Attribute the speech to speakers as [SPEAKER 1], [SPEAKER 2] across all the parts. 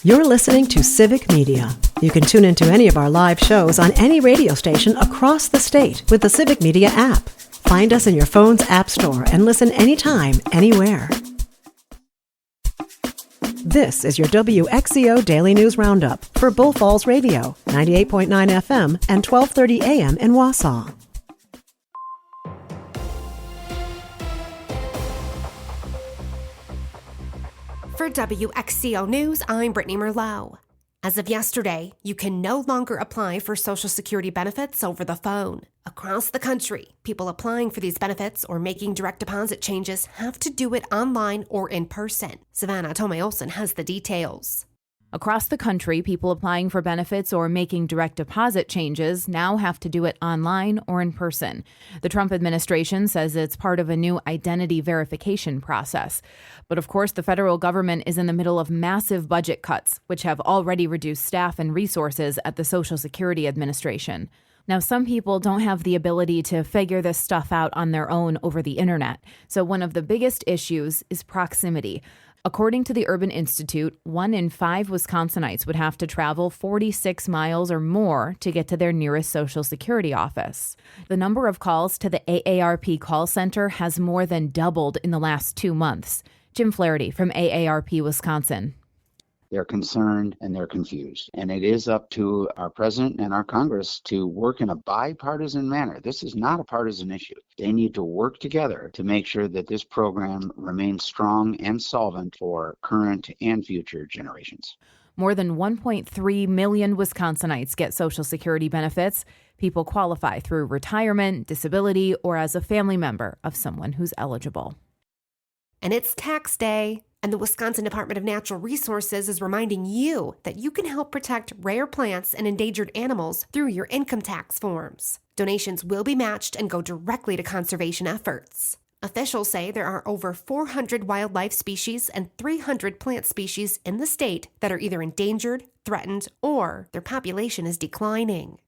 [SPEAKER 1] You're listening to Civic Media. You can tune into any of our live shows on any radio station across the state with the Civic Media app. Find us in your phone's app store and listen anytime, anywhere. This is your WXCO Daily News Roundup for Bull Falls Radio, 98.9 FM and 1230 AM in Wausau.
[SPEAKER 2] For WXCO News, I'm Brittany Merlot. As of yesterday, you can no longer apply for Social Security benefits over the phone. Across the country, people applying for these benefits or making direct deposit changes have to do it online or in person. Savannah Tomei-Olsen has the details.
[SPEAKER 3] Across the country, people applying for benefits or making direct deposit changes now have to do it online or in person. The Trump administration says it's part of a new identity verification process. But of course, the federal government is in the middle of massive budget cuts, which have already reduced staff and resources at the Social Security Administration. Now, some people don't have the ability to figure this stuff out on their own over the internet. So one of the biggest issues is proximity. According to the Urban Institute, 1 in 5 Wisconsinites would have to travel 46 miles or more to get to their nearest Social Security office. The number of calls to the AARP call center has more than doubled in the last 2 months. Jim Flaherty from AARP Wisconsin.
[SPEAKER 4] They're concerned and they're confused. And it is up to our president and our Congress to work in a bipartisan manner. This is not a partisan issue. They need to work together to make sure that this program remains strong and solvent for current and future generations.
[SPEAKER 3] More than 1.3 million Wisconsinites get Social Security benefits. People qualify through retirement, disability, or as a family member of someone who's eligible.
[SPEAKER 2] And it's tax day. And the Wisconsin Department of Natural Resources is reminding you that you can help protect rare plants and endangered animals through your income tax forms. Donations will be matched and go directly to conservation efforts. Officials say there are over 400 wildlife species and 300 plant species in the state that are either endangered, threatened, or their population is declining.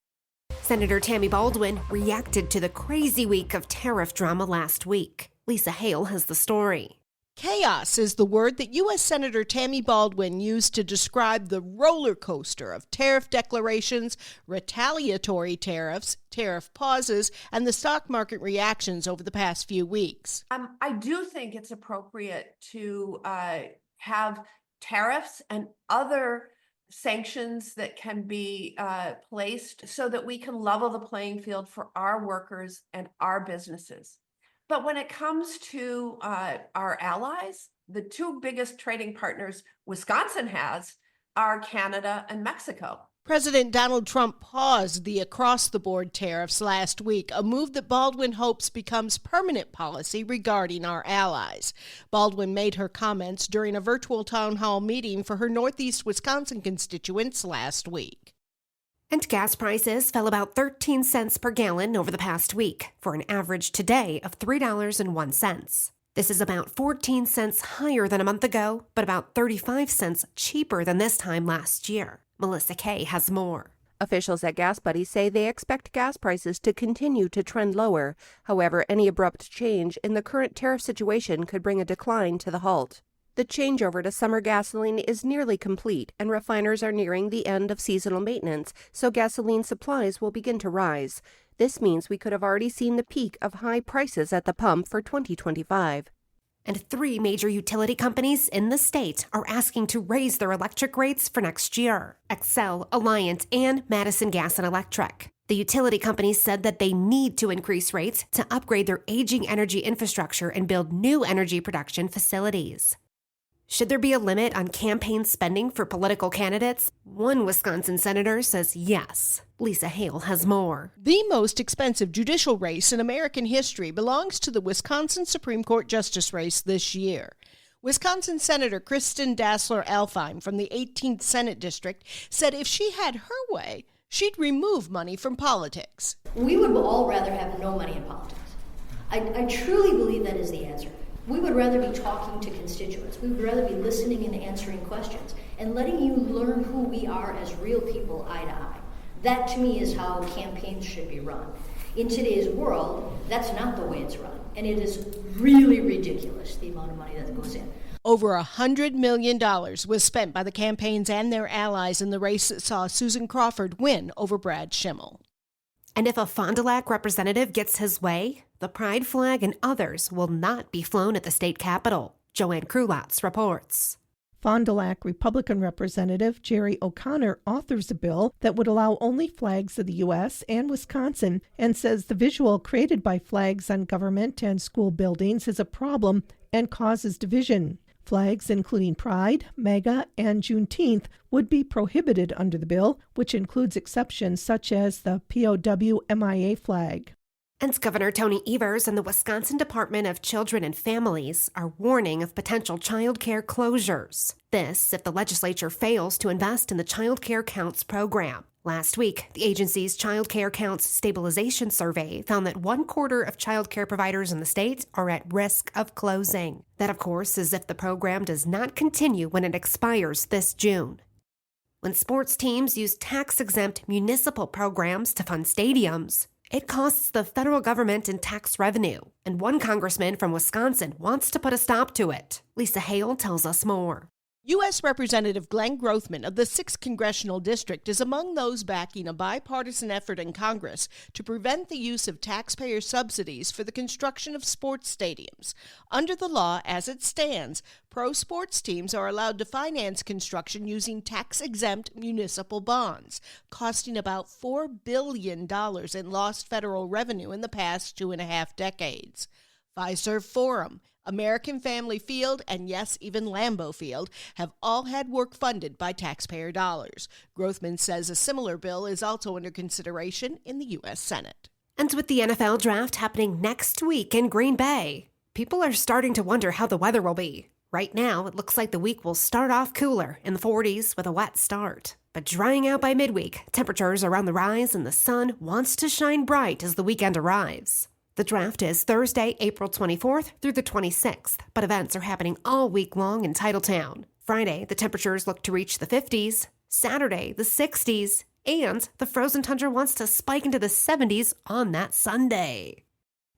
[SPEAKER 2] Senator Tammy Baldwin reacted to the crazy week of tariff drama last week. Lisa Hale has the story.
[SPEAKER 5] Chaos is the word that U.S. Senator Tammy Baldwin used to describe the roller coaster of tariff declarations, retaliatory tariffs, tariff pauses, and the stock market reactions over the past few weeks.
[SPEAKER 6] I do think it's appropriate to have tariffs and other sanctions that can be placed so that we can level the playing field for our workers and our businesses. But when it comes to our allies, the two biggest trading partners Wisconsin has are Canada and Mexico.
[SPEAKER 5] President Donald Trump paused the across-the-board tariffs last week, a move that Baldwin hopes becomes permanent policy regarding our allies. Baldwin made her comments during a virtual town hall meeting for her Northeast Wisconsin constituents last week.
[SPEAKER 2] And gas prices fell about 13 cents per gallon over the past week, for an average today of $3.01. This is about 14 cents higher than a month ago, but about 35 cents cheaper than this time last year. Melissa Kay has more.
[SPEAKER 7] Officials at Gas Buddy say they expect gas prices to continue to trend lower. However, any abrupt change in the current tariff situation could bring a decline to the halt. The changeover to summer gasoline is nearly complete, and refiners are nearing the end of seasonal maintenance, so gasoline supplies will begin to rise. This means we could have already seen the peak of high prices at the pump for 2025.
[SPEAKER 2] And 3 major utility companies in the state are asking to raise their electric rates for next year: Xcel, Alliant, and Madison Gas and Electric. The utility companies said that they need to increase rates to upgrade their aging energy infrastructure and build new energy production facilities. Should there be a limit on campaign spending for political candidates? One Wisconsin senator says yes. Lisa Hale has more.
[SPEAKER 5] The most expensive judicial race in American history belongs to the Wisconsin Supreme Court justice race this year. Wisconsin Senator Kristen Dassler-Alfheim from the 18th Senate District said if she had her way, she'd remove money from politics.
[SPEAKER 8] We would all rather have no money in politics. I truly believe that is the answer. We would rather be talking to constituents. We would rather be listening and answering questions and letting you learn who we are as real people eye to eye. That to me is how campaigns should be run. In today's world, that's not the way it's run. And it is really ridiculous, the amount of money that goes in.
[SPEAKER 5] Over $100 million was spent by the campaigns and their allies in the race that saw Susan Crawford win over Brad Schimmel.
[SPEAKER 2] And if a Fond du Lac representative gets his way, the pride flag and others will not be flown at the state capitol. Joanne Krulotz reports.
[SPEAKER 9] Fond du Lac Republican Representative Jerry O'Connor authors a bill that would allow only flags of the U.S. and Wisconsin and says the visual created by flags on government and school buildings is a problem and causes division. Flags including Pride, MAGA, and Juneteenth would be prohibited under the bill, which includes exceptions such as the POW-MIA flag.
[SPEAKER 2] And Governor Tony Evers and the Wisconsin Department of Children and Families are warning of potential child care closures. This if the legislature fails to invest in the Child Care Counts program. Last week, the agency's Child Care Counts Stabilization Survey found that 1/4 of child care providers in the state are at risk of closing. That, of course, is if the program does not continue when it expires this June. When sports teams use tax-exempt municipal programs to fund stadiums, it costs the federal government in tax revenue, and one congressman from Wisconsin wants to put a stop to it. Lisa Hale tells us more.
[SPEAKER 5] U.S. Representative Glenn Grothman of the 6th Congressional District is among those backing a bipartisan effort in Congress to prevent the use of taxpayer subsidies for the construction of sports stadiums. Under the law, as it stands, pro sports teams are allowed to finance construction using tax-exempt municipal bonds, costing about $4 billion in lost federal revenue in the past 2.5 decades. Fiserv Forum, American Family Field, and yes, even Lambeau Field have all had work funded by taxpayer dollars. Grothman says a similar bill is also under consideration in the U.S. Senate.
[SPEAKER 2] And with the NFL draft happening next week in Green Bay, people are starting to wonder how the weather will be. Right now, it looks like the week will start off cooler in the 40s with a wet start. But drying out by midweek, temperatures are on the rise and the sun wants to shine bright as the weekend arrives. The draft is Thursday, April 24th through the 26th, but events are happening all week long in Titletown. Friday, the temperatures look to reach the 50s, Saturday, the 60s, and the frozen tundra wants to spike into the 70s on that Sunday.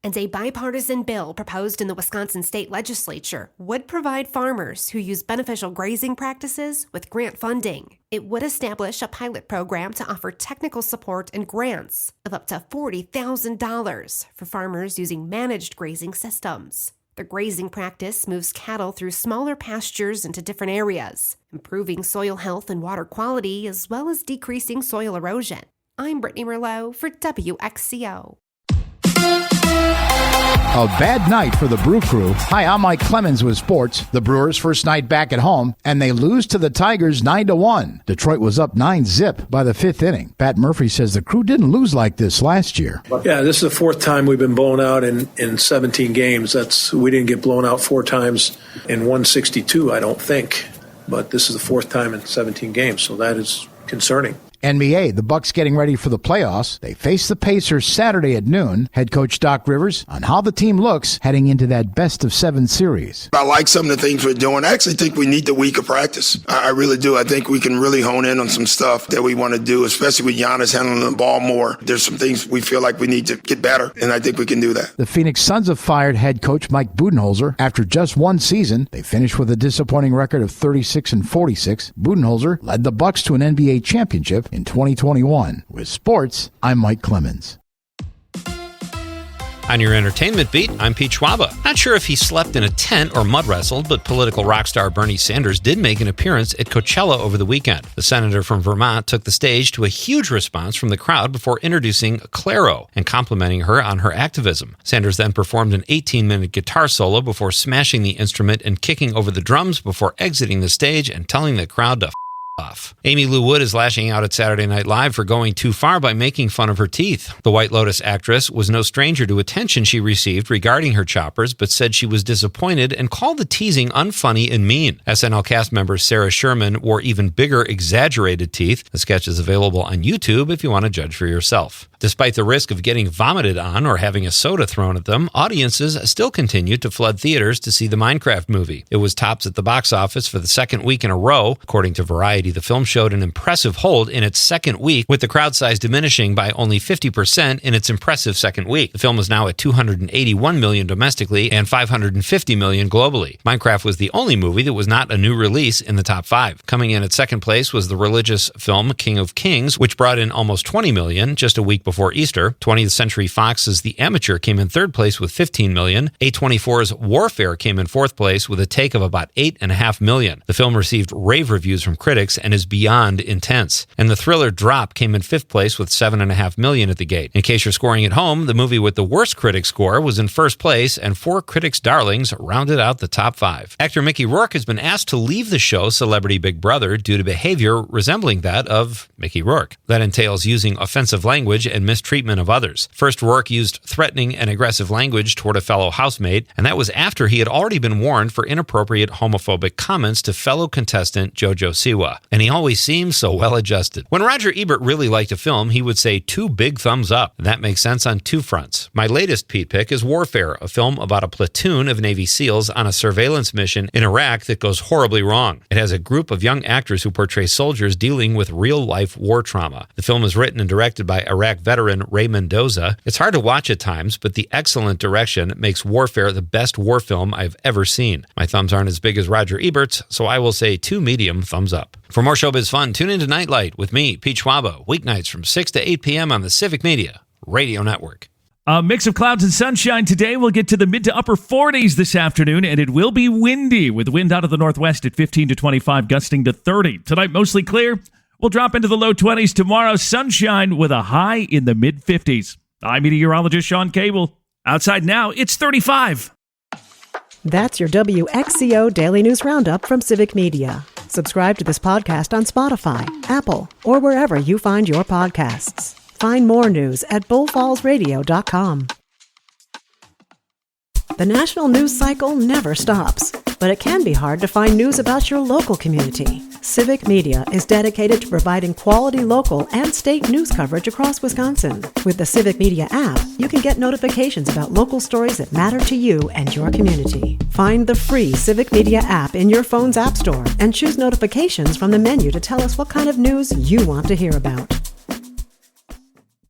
[SPEAKER 2] And a bipartisan bill proposed in the Wisconsin state legislature would provide farmers who use beneficial grazing practices with grant funding. It would establish a pilot program to offer technical support and grants of up to $40,000 for farmers using managed grazing systems. The grazing practice moves cattle through smaller pastures into different areas, improving soil health and water quality as well as decreasing soil erosion. I'm Brittany Merlot for WXCO.
[SPEAKER 10] A bad night for the Brew Crew. Hi, I'm Mike Clemens with sports. The Brewers' first night back at home, and they lose to the Tigers 9-1. Detroit was up 9-0 by the 5th inning. Pat Murphy says the Crew didn't lose like this last year.
[SPEAKER 11] Yeah, this is the 4th time we've been blown out in 17 games. We didn't get blown out 4 times in 162, I don't think. But this is the 4th time in 17 games, so that is concerning.
[SPEAKER 10] NBA, the Bucks getting ready for the playoffs. They face the Pacers Saturday at noon. Head coach Doc Rivers on how the team looks heading into that best-of-7 series.
[SPEAKER 12] I like some of the things we're doing. I actually think we need the week of practice. I really do. I think we can really hone in on some stuff that we want to do, especially with Giannis handling the ball more. There's some things we feel like we need to get better, and I think we can do that.
[SPEAKER 10] The Phoenix Suns have fired head coach Mike Budenholzer after just one season. They finished with a disappointing record of 36-46. Budenholzer led the Bucks to an NBA championship in 2021. With sports, I'm Mike Clemens.
[SPEAKER 13] On your entertainment beat, I'm Pete Schwaba. Not sure if he slept in a tent or mud wrestled, but political rock star Bernie Sanders did make an appearance at Coachella over the weekend. The senator from Vermont took the stage to a huge response from the crowd before introducing Clairo and complimenting her on her activism. Sanders then performed an 18-minute guitar solo before smashing the instrument and kicking over the drums before exiting the stage and telling the crowd to off. Amy Lou Wood is lashing out at Saturday Night Live for going too far by making fun of her teeth. The White Lotus actress was no stranger to attention she received regarding her choppers, but said she was disappointed and called the teasing unfunny and mean. SNL cast member Sarah Sherman wore even bigger, exaggerated teeth. The sketch is available on YouTube if you want to judge for yourself. Despite the risk of getting vomited on or having a soda thrown at them, audiences still continued to flood theaters to see the Minecraft movie. It was tops at the box office for the second week in a row, according to Variety Lady, the film showed an impressive hold in its second week, with the crowd size diminishing by only 50% in its impressive second week. The film is now at $281 million domestically and $550 million globally. Minecraft was the only movie that was not a new release in the top 5. Coming in at second place was the religious film King of Kings, which brought in almost $20 million just a week before Easter. 20th Century Fox's The Amateur came in third place with $15 million. A24's Warfare came in fourth place with a take of about $8.5 million. The film received rave reviews from critics and is beyond intense. And the thriller Drop came in fifth place with $7.5 million at the gate. In case you're scoring at home, the movie with the worst critic score was in first place, and 4 critics' darlings rounded out the top 5. Actor Mickey Rourke has been asked to leave the show Celebrity Big Brother due to behavior resembling that of Mickey Rourke. That entails using offensive language and mistreatment of others. First, Rourke used threatening and aggressive language toward a fellow housemate, and that was after he had already been warned for inappropriate homophobic comments to fellow contestant JoJo Siwa. And he always seems so well-adjusted. When Roger Ebert really liked a film, he would say 2 big thumbs up. That makes sense on 2 fronts. My latest Pete pick is Warfare, a film about a platoon of Navy SEALs on a surveillance mission in Iraq that goes horribly wrong. It has a group of young actors who portray soldiers dealing with real-life war trauma. The film is written and directed by Iraq veteran Ray Mendoza. It's hard to watch at times, but the excellent direction makes Warfare the best war film I've ever seen. My thumbs aren't as big as Roger Ebert's, so I will say 2 medium thumbs up. For more showbiz fun, tune into Nightlight with me, Pete Schwaba, weeknights from 6 to 8 p.m. on the Civic Media Radio Network.
[SPEAKER 14] A mix of clouds and sunshine today. We'll get to the mid to upper 40s this afternoon, and it will be windy with wind out of the northwest at 15 to 25, gusting to 30. Tonight, mostly clear. We'll drop into the low 20s tomorrow. Sunshine with a high in the mid 50s. I'm meteorologist Sean Cable. Outside now, it's 35.
[SPEAKER 1] That's your WXCO Daily News Roundup from Civic Media. Subscribe to this podcast on Spotify, Apple, or wherever you find your podcasts. Find more news at bullfallsradio.com. The national news cycle never stops, but it can be hard to find news about your local community. Civic Media is dedicated to providing quality local and state news coverage across Wisconsin. With the Civic Media app, you can get notifications about local stories that matter to you and your community. Find the free Civic Media app in your phone's app store and choose notifications from the menu to tell us what kind of news you want to hear about.